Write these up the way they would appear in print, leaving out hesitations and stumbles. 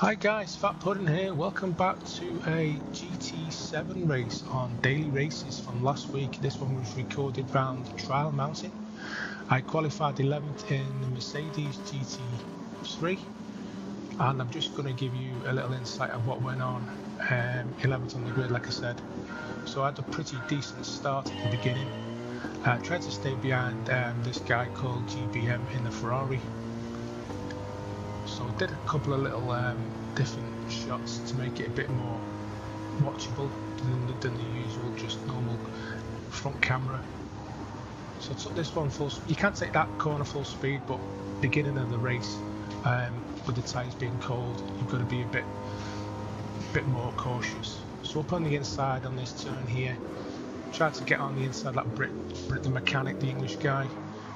Hi guys, Fat Pudding here. Welcome back to a GT7 race on Daily Races from last week. This one was recorded round Trial Mountain. I qualified 11th in the Mercedes GT3 and I'm just going to give you a little insight of what went on 11th on the grid, like I said. So I had a pretty decent start at the beginning. Tried to stay behind this guy called GBM in the Ferrari. So I did a couple of little different shots to make it a bit more watchable than the usual just normal front camera. So I took this one full speed. You can't take that corner full speed, but beginning of the race with the tyres being cold, you've got to be a bit more cautious. So up on the inside on this turn here, tried to get on the inside like Brit the mechanic, the English guy,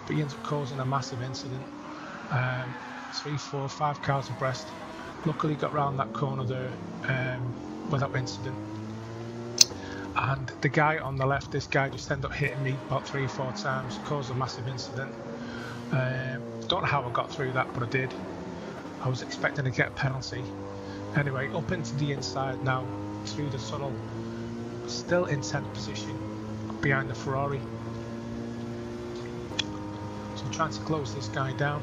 but he ends up causing a massive incident. 3, 4, 5 cars abreast. Luckily got round that corner there without incident. And the guy on the left, this guy just ended up hitting me about 3 or 4 times, caused a massive incident. Don't know how I got through that, but I did. I was expecting to get a penalty. Anyway, up into the inside now, through the tunnel, still in 10th position behind the Ferrari. So I'm trying to close this guy down.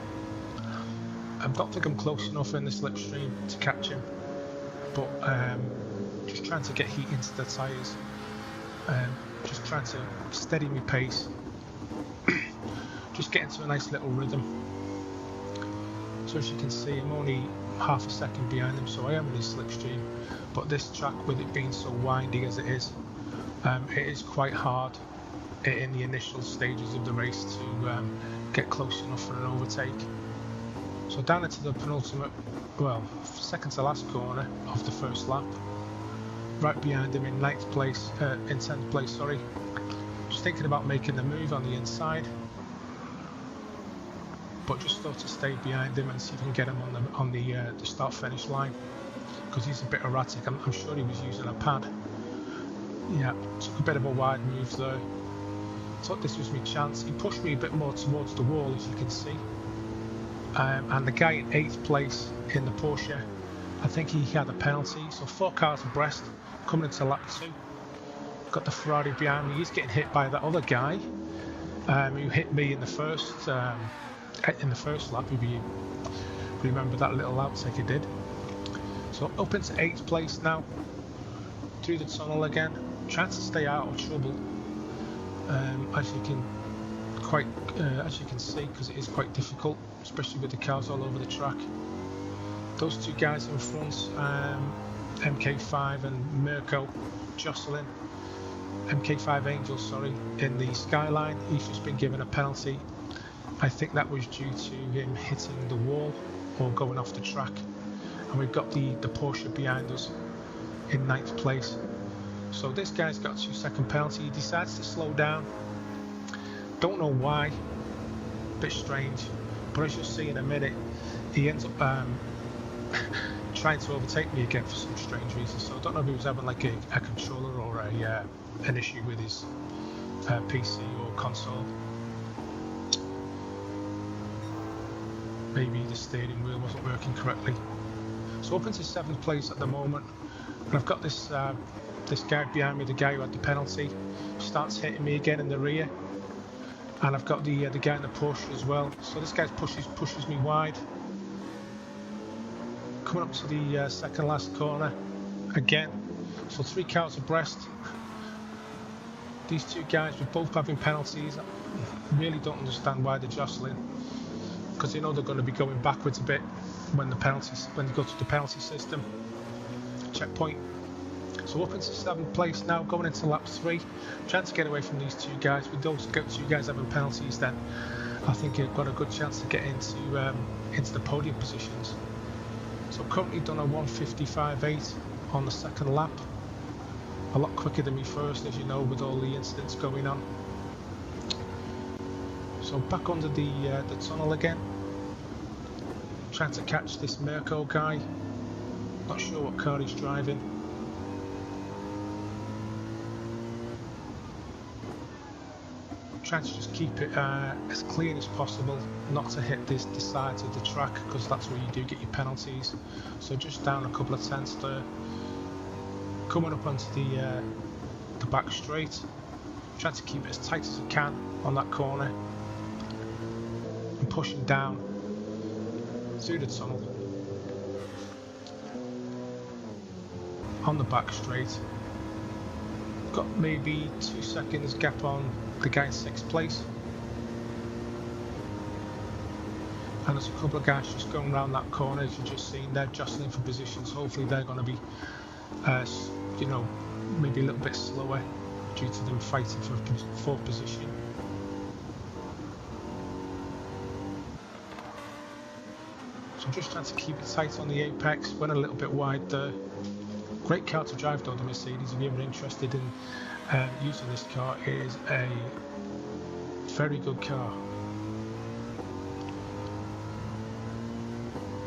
I don't think I'm close enough in the slipstream to catch him, but just trying to get heat into the tyres, just trying to steady my pace, just get into a nice little rhythm. So as you can see, I'm only half a second behind him, so I am in his slipstream, but this track, with it being so windy as it is quite hard in the initial stages of the race to get close enough for an overtake. So down into the penultimate, well, second to last corner of the first lap, right behind him in 10th place, sorry. Just thinking about making the move on the inside, but just thought to stay behind him and see if I can get him on the start-finish line, because he's a bit erratic. I'm sure he was using a pad. Yeah, took a bit of a wide move there. Thought this was my chance. He pushed me a bit more towards the wall, as you can see. And the guy in 8th place in the Porsche, I think he had a penalty. So 4 cars abreast coming into lap 2. Got the Ferrari behind me. He's getting hit by that other guy who hit me in the first lap. If you remember that little outtake he did. So up into 8th place now, through the tunnel again, trying to stay out of trouble. As you can see, because it is quite difficult, especially with the cars all over the track. Those 2 guys in front, MK5 and Mirko, jostling. MK5 Angel, sorry, in the skyline. He's just been given a penalty. I think that was due to him hitting the wall or going off the track. And we've got the Porsche behind us in 9th place. So this guy's got a 2-second penalty. He decides to slow down. Don't know why, bit strange, but as you'll see in a minute, he ends up trying to overtake me again for some strange reason. So I don't know if he was having like a controller or an issue with his PC or console. Maybe the steering wheel wasn't working correctly. So up into 7th place at the moment, and I've got this guy behind me, the guy who had the penalty, starts hitting me again in the rear. And I've got the guy in the Porsche as well. So this guy pushes me wide. Coming up to the second last corner again. So 3 cars abreast. These 2 guys were both having penalties. I really don't understand why they're jostling, because they know they're going to be going backwards a bit when they go to the penalty system. Checkpoint. So up into 7th place now, going into lap 3, trying to get away from these 2 guys. With those 2 guys having penalties, then I think you've got a good chance to get into the podium positions. So currently done a 1:55.8 on the second lap, a lot quicker than me first, as you know, with all the incidents going on. So back under the tunnel again, trying to catch this Mirko guy. Not sure what car he's driving. trying to just keep it as clean as possible, not to hit the sides of the track, because that's where you do get your penalties. So just down a couple of tenths there. Coming up onto the back straight, trying to keep it as tight as I can on that corner, and pushing down through the tunnel on the back straight. Got maybe 2 seconds gap on the guy in 6th place, and there's a couple of guys just going around that corner, as you've just seen. They're jostling for positions. Hopefully they're going to be you know, maybe a little bit slower due to them fighting for 4th position. So I'm just trying to keep it tight on the apex, went a little bit wide there. Great car to drive though, the Mercedes. If you're ever interested in using this car, it is a very good car.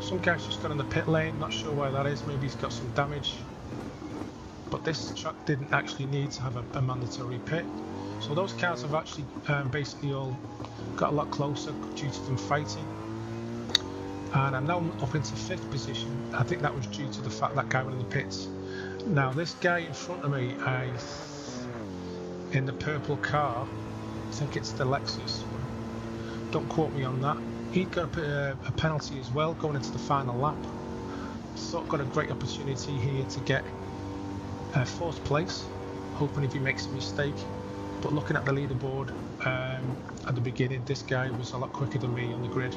Some guy's just got in the pit lane, not sure why that is, maybe he's got some damage. But this truck didn't actually need to have a mandatory pit. So those cars have actually basically all got a lot closer due to them fighting. And I'm now up into 5th position. I think that was due to the fact that guy went in the pits. Now this guy in front of me, in the purple car, I think it's the Lexus, don't quote me on that. He'd got a penalty as well going into the final lap. So got a great opportunity here to get 4th place, hoping if he makes a mistake. But looking at the leaderboard at the beginning, this guy was a lot quicker than me on the grid.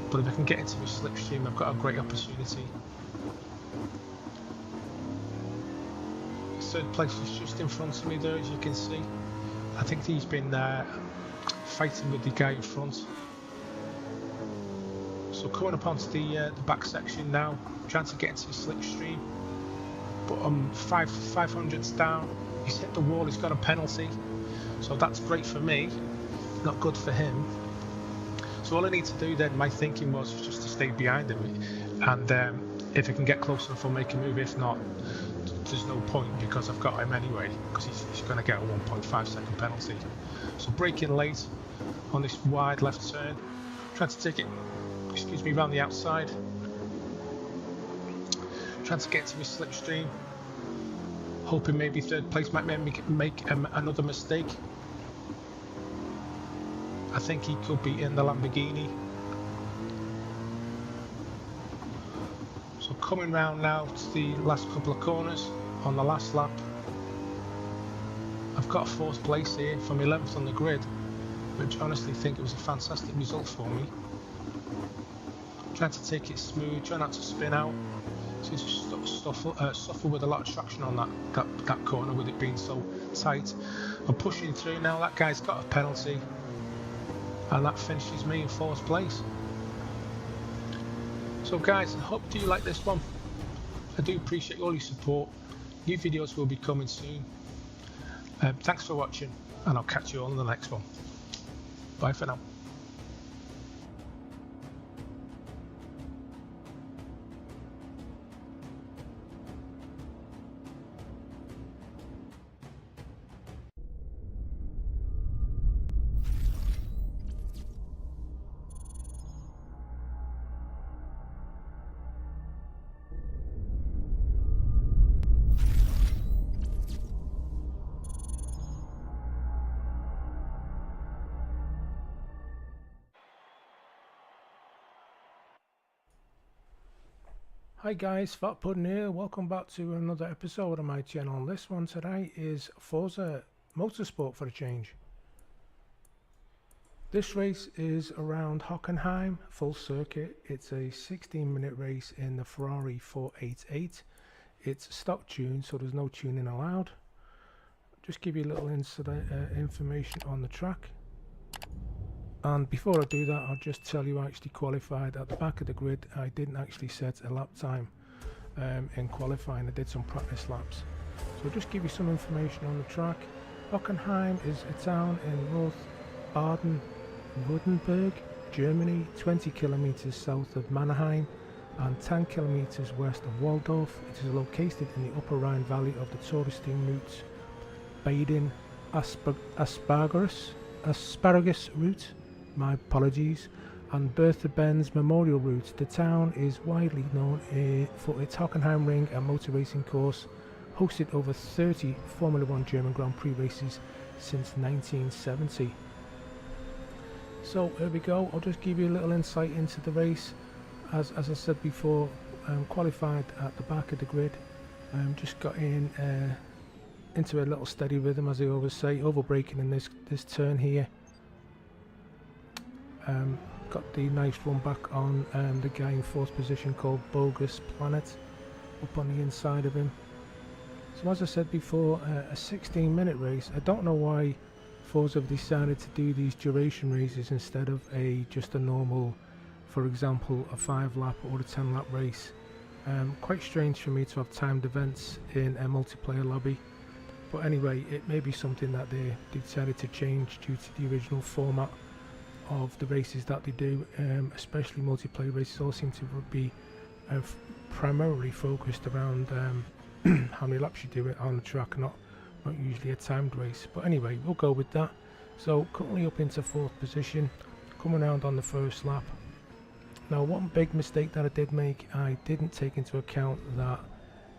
But if I can get into his slipstream, I've got a great opportunity. 3rd place is just in front of me there, as you can see. I think he's been fighting with the guy in front. So coming up onto the back section now, trying to get into his slipstream. But I'm 500s down. He's hit the wall, he's got a penalty. So that's great for me, not good for him. So all I need to do then, my thinking was just to stay behind him, and if I can get close enough I'll make a move. If not, there's no point, because I've got him anyway, because he's going to get a 1.5 second penalty. So braking late on this wide left turn, trying to take it, excuse me, around the outside, trying to get to his slipstream, hoping maybe 3rd place might make another mistake. I think he could be in the Lamborghini. So coming round now to the last couple of corners on the last lap. I've got 4th place here from 11th on the grid, which I honestly think it was a fantastic result for me. Trying to take it smooth, try not to spin out. So just suffer with a lot of traction on that corner, with it being so tight. I'm pushing through now. That guy's got a penalty, and that finishes me in 4th place. So guys, I hope you like this one. I do appreciate all your support. New videos will be coming soon. Thanks for watching, and I'll catch you all in the next one. Bye for now. Hi guys, Fat Puddin here. Welcome back to another episode of my channel. This one today is Forza Motorsport for a change. This race is around Hockenheim, full circuit. It's a 16-minute race in the Ferrari 488. It's stock tuned, so there's no tuning allowed. Just give you a little information on the track. And before I do that, I'll just tell you I actually qualified at the back of the grid. I didn't actually set a lap time in qualifying. I did some practice laps. So I'll just give you some information on the track. Hockenheim is a town in North Baden-Württemberg, Germany, 20 kilometers south of Mannheim and 10 kilometers west of Waldorf. It is located in the upper Rhine valley of the touristing routes Baden, asparagus route, my apologies, and Bertha-Benz Memorial Route. The town is widely known for its Hockenheim Ring and motor racing course, hosted over 30 Formula 1 German Grand Prix races since 1970. So here we go, I'll just give you a little insight into the race. As I said before, qualified at the back of the grid, just got in into a little steady rhythm, as I always say, over braking in this turn here. Got the nice run back on the guy in fourth position called Bogus Planet up on the inside of him. So as I said before, a 16-minute race. I don't know why Forza have decided to do these duration races instead of just a normal, for example, a 5-lap or a 10-lap race. Quite strange for me to have timed events in a multiplayer lobby, but anyway, it may be something that they decided to change due to the original format of the races that they do, especially multiplayer races. All seem to be primarily focused around how many laps you do it on the track, not usually a timed race. But anyway, we'll go with that. So currently up into fourth position, coming around on the first lap. Now, one big mistake that I did make, I didn't take into account that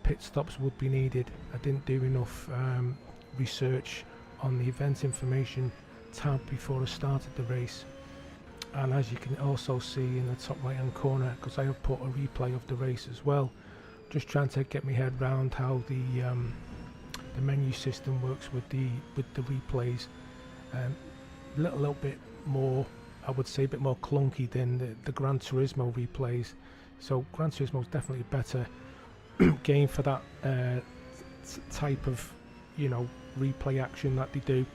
pit stops would be needed. I didn't do enough research on the event information tab before I started the race. And as you can also see in the top right hand corner, because I have put a replay of the race as well, just trying to get my head around how the menu system works with the replays. A little bit more, I would say, a bit more clunky than the Gran Turismo replays. So Gran Turismo is definitely a better game for that type of, you know, replay action that they do,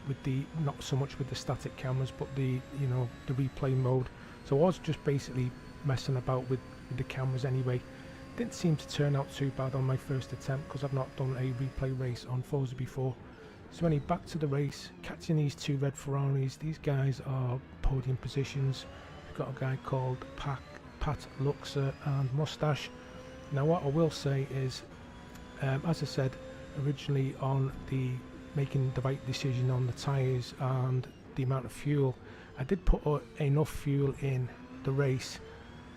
with the not so much with the static cameras, but the the replay mode. So I was just basically messing about with the cameras anyway. Didn't seem to turn out too bad on my first attempt, because I've not done a replay race on Forza before. So anyway, back to the race, catching these two red Ferraris. These guys are podium positions. We've got a guy called Pat Luxer and Mustache. Now what I will say is, as I said originally, on the making the right decision on the tyres and the amount of fuel, I did put enough fuel in the race,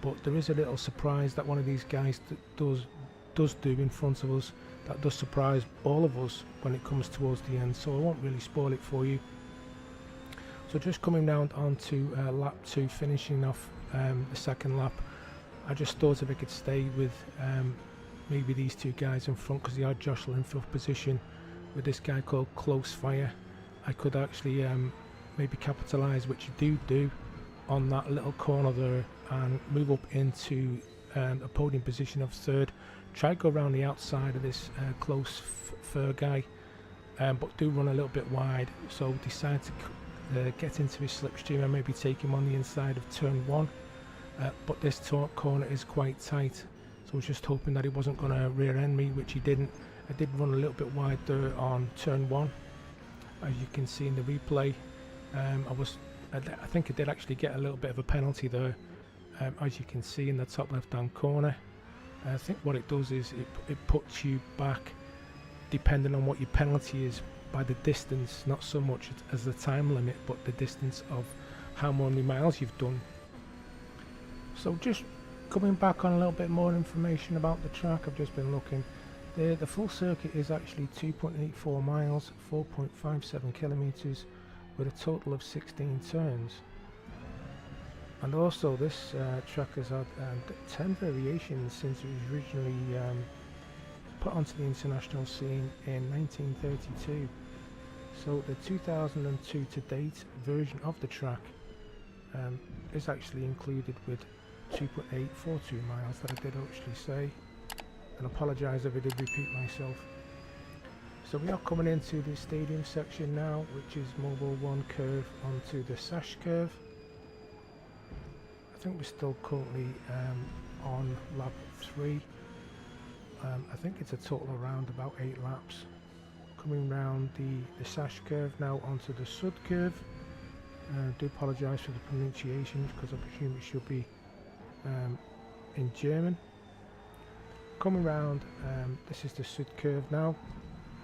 but there is a little surprise that one of these guys does do in front of us, that does surprise all of us when it comes towards the end, so I won't really spoil it for you. So just coming round onto lap 2, finishing off the second lap, I just thought if I could stay with maybe these two guys in front, because they are jostling for position with this guy called Close Fire, I could actually maybe capitalise, which you do on that little corner there, and move up into a podium position of third. Try to go around the outside of this Close Fur guy, but do run a little bit wide, so decide to get into his slipstream and maybe take him on the inside of turn 1. But this corner is quite tight, so I was just hoping that he wasn't going to rear end me, which he didn't. I did run a little bit wide there on turn 1, as you can see in the replay. I think I did actually get a little bit of a penalty there, as you can see in the top left hand corner. I think what it does is it puts you back, depending on what your penalty is, by the distance, not so much as the time limit, but the distance of how many miles you've done. So just coming back on a little bit more information about the track, I've just been looking. The full circuit is actually 2.84 miles, 4.57 kilometers, with a total of 16 turns. And also this track has had 10 variations since it was originally put onto the international scene in 1932. So the 2002 to date version of the track is actually included with 2.842 miles that I did actually say, and apologise if I did repeat myself. So we are coming into the stadium section now, which is Mobile 1 curve onto the Sash curve. I think we're still currently on lap 3. I think it's a total around about 8 laps. Coming round the Sash curve now onto the Sud curve. I do apologise for the pronunciation, because I presume it should be in German. Coming round, this is the Sud curve now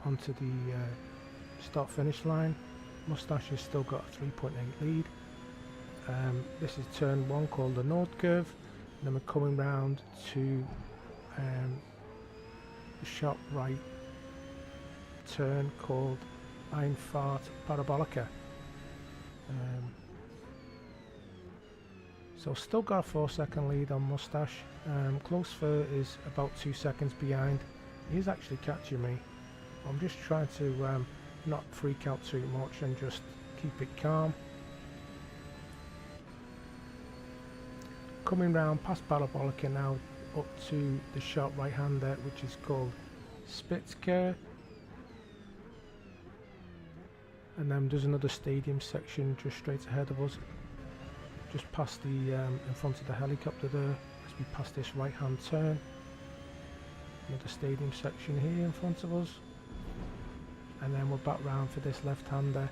onto the start finish line. Moustache has still got a 3.8 lead. This is turn 1 called the Nord curve, and then we're coming round to the sharp right turn called Einfahrt Parabolica. So still got a 4-second lead on Moustache. Close Fur is about 2 seconds behind. He's actually catching me. I'm just trying to not freak out too much and just keep it calm. Coming round past Parabolica now up to the sharp right hander, which is called Spitzker. And then there's another stadium section just straight ahead of us, just past the in front of the helicopter there, as we pass this right hand turn. Another stadium section here in front of us, and then we're back round for this left hander.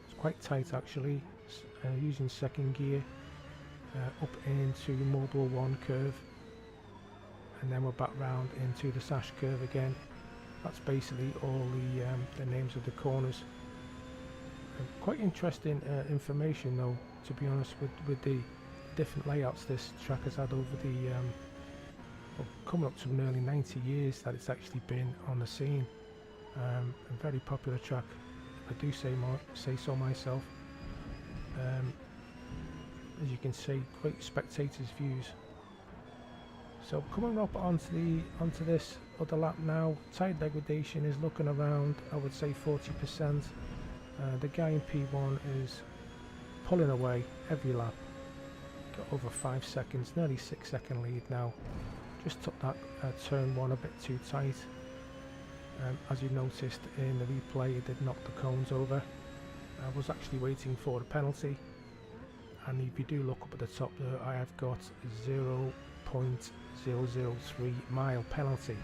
It's quite tight actually, using second gear up into Mobile 1 curve, and then we're back round into the Sash curve again. That's basically all the names of the corners. Quite interesting information though, to be honest, with the different layouts this track has had over the well, coming up to nearly 90 years that it's actually been on the scene. A very popular track, if I do say so myself. As you can see, great spectators' views. So coming up onto this other lap now, tyre degradation is looking around, I would say 40%. The guy in P1 is pulling away every lap. Got over 5 seconds, nearly 6-second lead now. Just took that turn 1 a bit too tight. As you noticed in the replay, it did knock the cones over. I was actually waiting for the penalty, and if you do look up at the top there, I have got 0.003 mile penalty.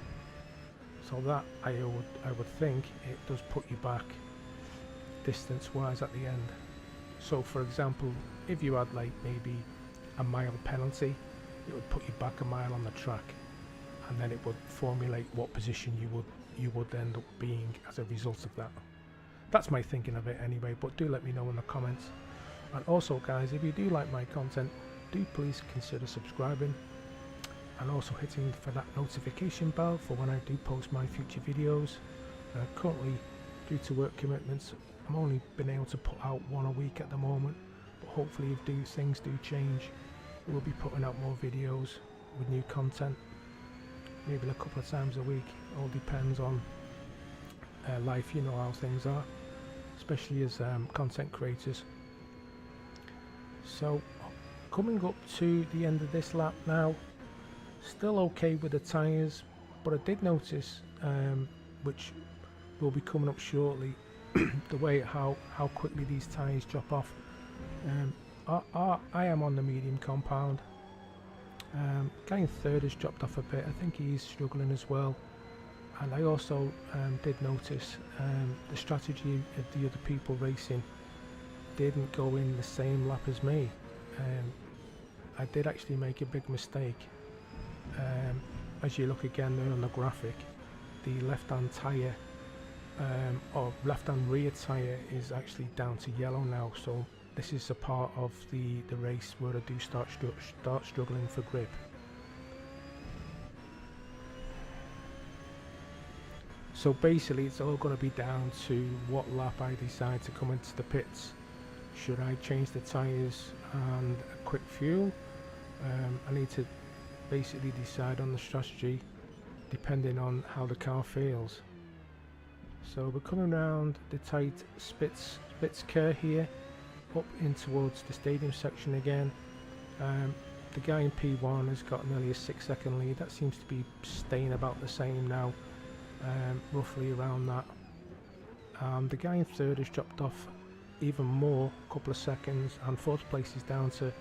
So that I would think it does put you back distance wise at the end. So for example, if you had like maybe a mile penalty, it would put you back a mile on the track, and then it would formulate what position you would end up being as a result of that. That's my thinking of it anyway, but do let me know in the comments. And also guys, if you do like my content, do please consider subscribing and also hitting for that notification bell for when I do post my future videos. Currently, due to work commitments, I'm only been able to put out 1 a week at the moment, but hopefully if things do change, we'll be putting out more videos with new content, maybe a couple of times a week. All depends on life, you know how things are, especially as content creators. So coming up to the end of this lap now, still okay with the tyres, but I did notice, which will be coming up shortly, the way how quickly these tyres drop off. I am on the medium compound. Guy in third has dropped off a bit. I think he's struggling as well. And I also did notice the strategy of the other people racing didn't go in the same lap as me. I did actually make a big mistake. As you look again there on the graphic, the left-hand tyre or left-hand rear tyre is actually down to yellow now. So this is a part of the race where I do start struggling for grip. So basically it's all going to be down to what lap I decide to come into the pits. Should I change the tyres and a quick fuel? I need to basically decide on the strategy depending on how the car feels. So we're coming around the tight Spitzker here, up in towards the stadium section again. The guy in P1 has got nearly a 6-second lead. That seems to be staying about the same now, roughly around that. The guy in third has dropped off even more, a couple of seconds, and fourth place is down to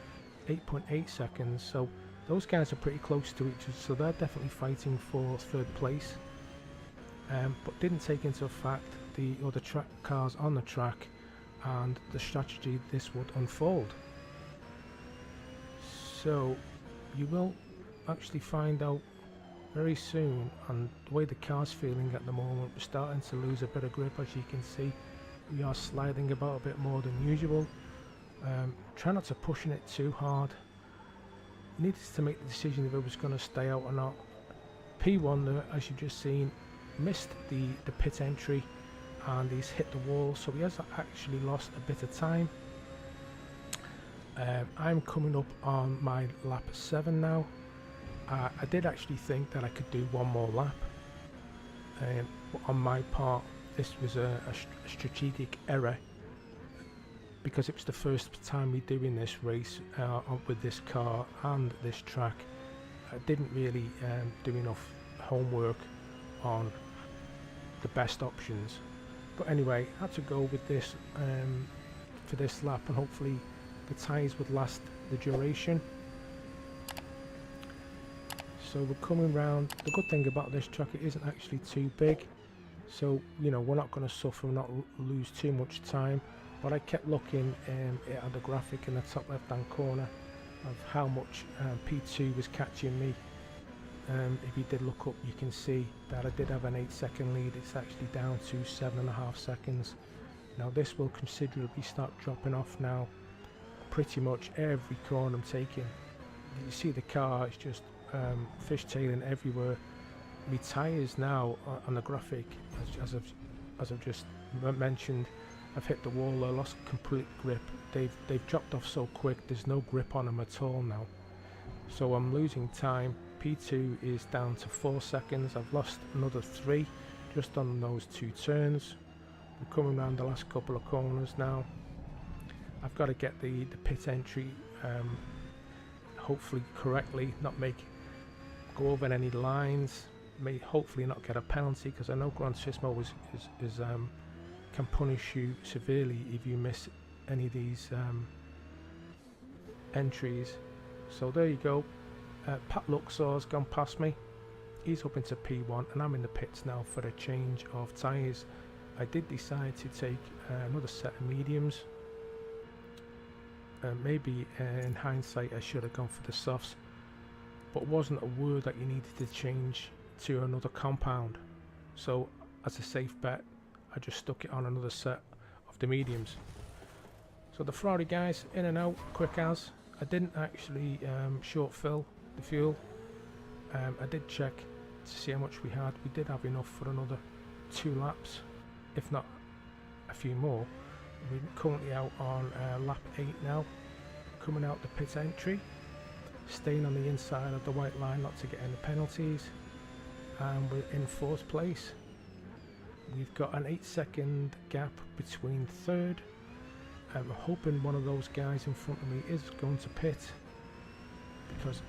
8.8 seconds. So those guys are pretty close to each other, so they're definitely fighting for third place. But didn't take into fact the other cars on the track and the strategy this would unfold. So you will actually find out very soon, and the way the car's feeling at the moment, we're starting to lose a bit of grip. As you can see, we are sliding about a bit more than usual. Try not to pushing it too hard. Needed to make the decision if it was going to stay out or not. P1 there, as you've just seen, missed the pit entry and he's hit the wall, so he has actually lost a bit of time. I'm coming up on my lap 7 now. I did actually think that I could do one more lap. But on my part, this was a strategic error, because it was the first time we're doing this race with this car and this track. I didn't really do enough homework on the best options, but anyway, I had to go with this for this lap, and hopefully the tyres would last the duration. So we're coming round. The good thing about this track, it isn't actually too big, so you know, we're not going to suffer, not lose too much time. But I kept looking at the graphic in the top left hand corner of how much P2 was catching me. If you did look up, you can see that I did have an 8-second lead. It's actually down to 7.5 seconds. Now this will considerably start dropping off now. Pretty much every corner I'm taking, you see the car is just fishtailing everywhere. My tyres now on the graphic, as I've just mentioned, I've hit the wall. I lost complete grip. They've dropped off so quick. There's no grip on them at all now. So I'm losing time. P2 is down to 4 seconds. I've lost another 3 just on those 2 turns. We're coming around the last couple of corners now. I've got to get the pit entry hopefully correctly, not go over any lines, may hopefully not get a penalty, because I know Gran Turismo can punish you severely if you miss any of these entries. So there you go. Pat Luxor's gone past me. He's up into P1 and I'm in the pits now for a change of tyres. I did decide to take another set of mediums. Maybe in hindsight I should have gone for the softs, but it wasn't a word that you needed to change to another compound. So as a safe bet, I just stuck it on another set of the mediums. So the Ferrari guys in and out quick as. I didn't actually short fill the fuel. I did check to see how much we had. We did have enough for another 2 laps, if not a few more. We're currently out on lap 8 now, coming out the pit entry, staying on the inside of the white line not to get any penalties, and we're in 4th place. We've got an 8-second gap between 3rd. I'm hoping one of those guys in front of me is going to pit, because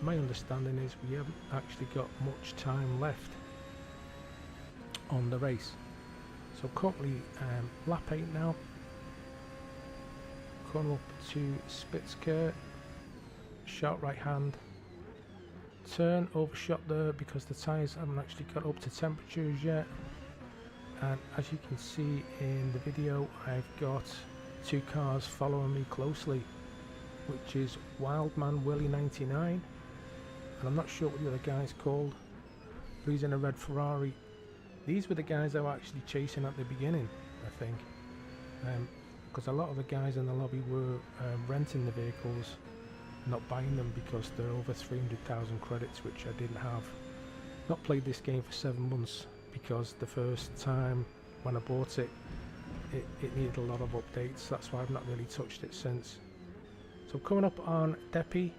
my understanding is we haven't actually got much time left on the race. So currently lap 8 now, coming up to Spitzker, sharp right hand turn, overshot there because the tyres haven't actually got up to temperatures yet. And as you can see in the video, I've got 2 cars following me closely, which is Wildman Willie 99, and I'm not sure what the other guy's called, but he's in a red Ferrari. These were the guys I was actually chasing at the beginning, I think, because a lot of the guys in the lobby were renting the vehicles, not buying them, because they're over 300,000 credits, which I didn't have. Not played this game for 7 months, because the first time when I bought it, it needed a lot of updates. That's why I've not really touched it since. So coming up on Deppy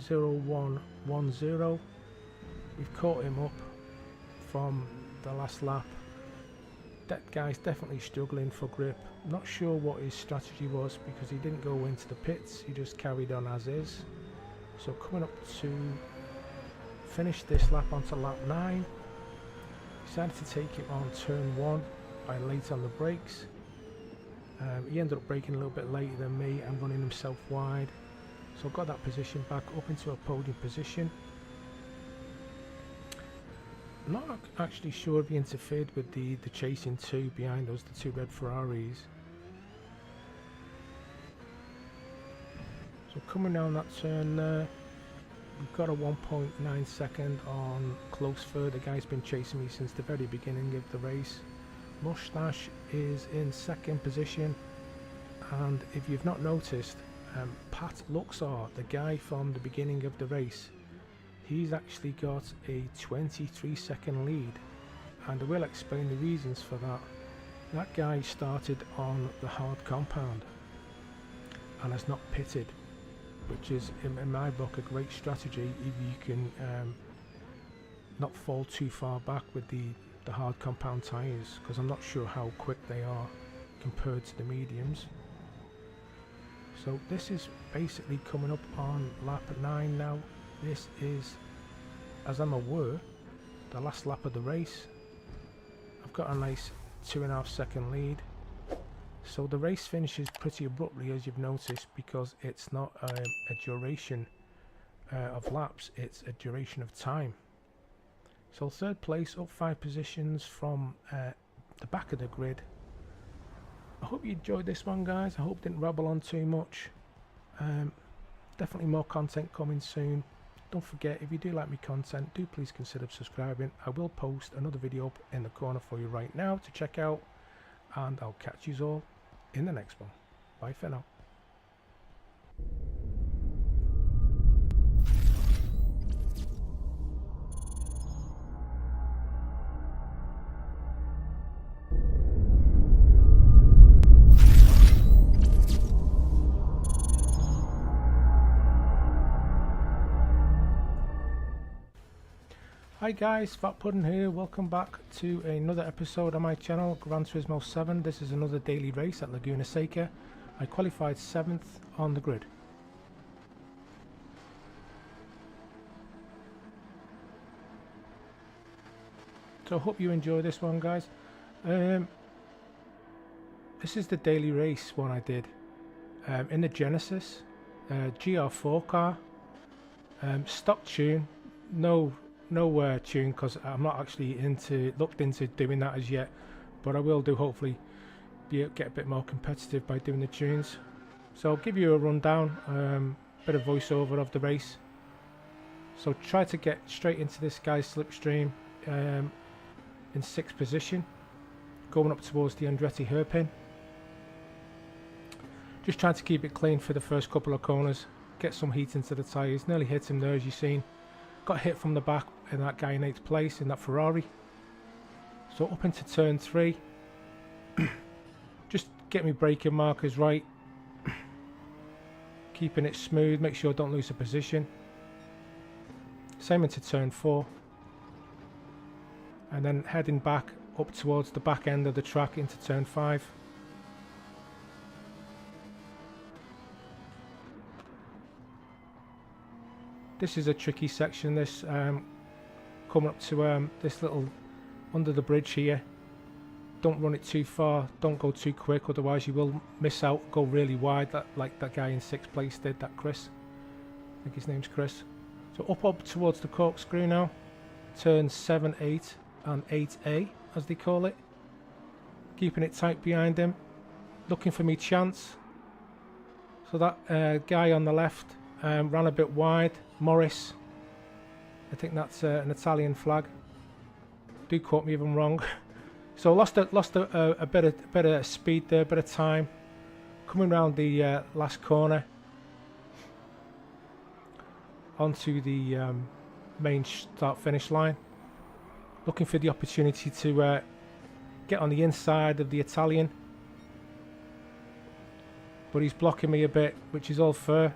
0110, we've caught him up from the last lap. That guy's definitely struggling for grip. Not sure what his strategy was, because he didn't go into the pits, he just carried on as is. So coming up to finish this lap onto lap 9, decided to take him on turn 1 by late on the brakes. He ended up braking a little bit later than me and running himself wide, so got that position back up into a podium position. Not actually sure if he interfered with the chasing 2 behind us, the 2 red Ferraris. So coming down that turn there, we've got a 1.9 second on close third. The guy's been chasing me since the very beginning of the race. Mustache is in second position, and if you've not noticed, Pat Luxor, the guy from the beginning of the race, he's actually got a 23-second lead, and I will explain the reasons for that. That guy started on the hard compound and has not pitted, which is in my book a great strategy if you can not fall too far back with the hard compound tyres, because I'm not sure how quick they are compared to the mediums. So this is basically coming up on lap 9 now. This is, as I'm aware, the last lap of the race. I've got a nice 2.5 second lead. So the race finishes pretty abruptly, as you've noticed, because it's not a duration of laps, it's a duration of time. So third place, up 5 positions from the back of the grid. I hope you enjoyed this one, guys. I hope it didn't rabble on too much. Definitely more content coming soon. Don't forget, if you do like my content, do please consider subscribing. I will post another video up in the corner for you right now to check out, and I'll catch you all in the next one. Bye for now. Hi guys, Fat Pudding here. Welcome back to another episode on my channel, Gran Turismo 7. This is another daily race at Laguna Seca. I qualified 7th on the grid. So I hope you enjoy this one, guys. This is the daily race one I did in the Genesis GR4 car, stock tune, no tune, because I'm not actually looked into doing that as yet, but I will do, hopefully get a bit more competitive by doing the tunes. So I'll give you a rundown, bit of voiceover of the race. So try to get straight into this guy's slipstream in 6th position, going up towards the Andretti hairpin. Just trying to keep it clean for the first couple of corners, get some heat into the tyres. Nearly hit him there, as you've seen. Got hit from the back and that guy in 8th place in that Ferrari. So up into turn 3, just get me braking markers right, keeping it smooth, make sure I don't lose a position. Same into turn 4, and then heading back up towards the back end of the track into turn 5. This is a tricky section, this coming up to this little under the bridge here. Don't run it too far, don't go too quick, otherwise you will miss out, go really wide, like that guy in 6th place did, that Chris. I think his name's Chris. So up towards the corkscrew now, turns 7, 8 and 8A as they call it. Keeping it tight behind him, looking for me chance. So that guy on the left ran a bit wide, Morris. I think that's an Italian flag. Do quote me if I'm wrong. So lost a bit of speed there, a bit of time. Coming around the last corner onto the main start-finish line. Looking for the opportunity to get on the inside of the Italian, but he's blocking me a bit, which is all fair.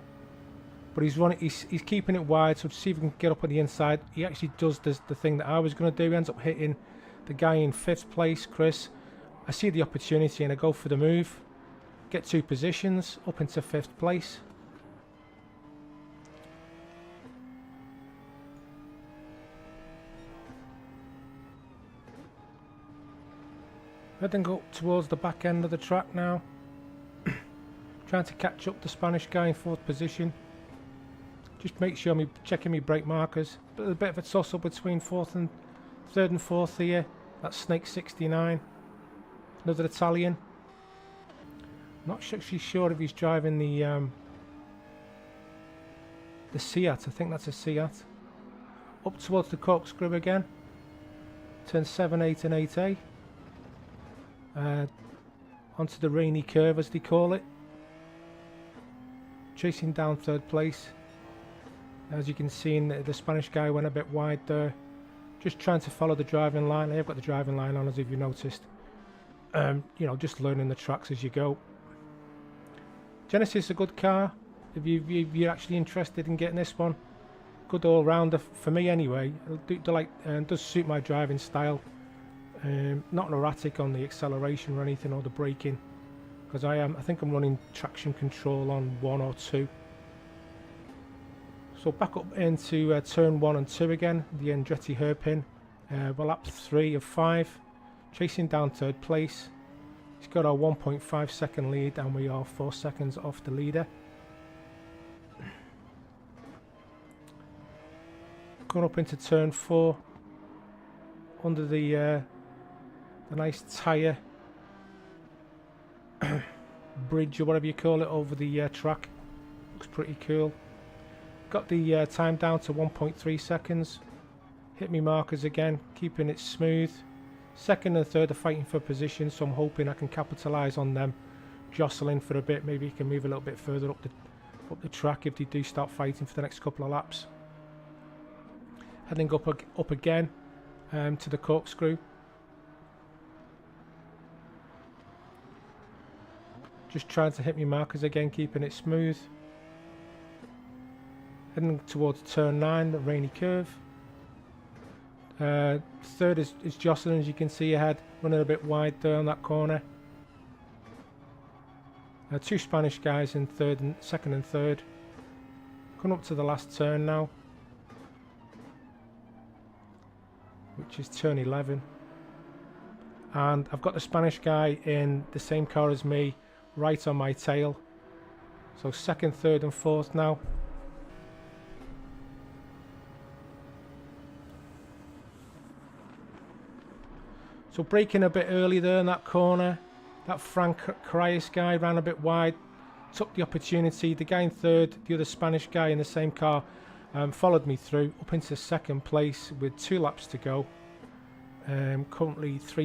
But he's keeping it wide, so to see if we can get up on the inside. He actually does the thing that I was going to do. He ends up hitting the guy in 5th place, Chris. I see the opportunity and I go for the move. Get 2 positions, up into 5th place. I then go towards the back end of the track now. Trying to catch up the Spanish guy in 4th position. Just make sure I'm checking my brake markers. But a bit of a tussle between 3rd and 4th here. That's Snake 69. Another Italian. Not actually sure if he's driving the the Seat, I think that's a Seat. Up towards the corkscrew again. Turn 7, 8 and 8A. Onto the rainy curve as they call it. Chasing down third place. As you can see, the Spanish guy went a bit wide there. Just trying to follow the driving line. I have got the driving line on, as if you noticed. You know, just learning the tracks as you go. Genesis is a good car. If you're actually interested in getting this one, good all-rounder for me anyway. Does suit my driving style. Not erratic on the acceleration or anything, or the braking, because I think I'm running traction control on 1 or 2. So back up into turn 1 and 2 again, the Andretti hairpin. We're lap 3 of 5, chasing down third place. He's got our 1.5 second lead, and we are 4 seconds off the leader. Going up into turn 4, under the nice tyre bridge or whatever you call it over the track. Looks pretty cool. Got the time down to 1.3 seconds. Hit me markers again, keeping it smooth. Second and third are fighting for position, so I'm hoping I can capitalise on them jostling for a bit. Maybe he can move a little bit further up the track if they do start fighting for the next couple of laps. Heading up again to the corkscrew. Just trying to hit me markers again, keeping it smooth. Heading towards turn 9, the rainy curve. Third is Jocelyn, as you can see ahead, running a bit wide there on that corner. 2 Spanish guys in second and third. Coming up to the last turn now, which is turn 11. And I've got the Spanish guy in the same car as me, right on my tail. So second, third and fourth now. So braking a bit early there in that corner. That Frank Carias guy ran a bit wide, took the opportunity. The guy in third, the other Spanish guy in the same car, followed me through up into second place with 2 laps to go. Currently 3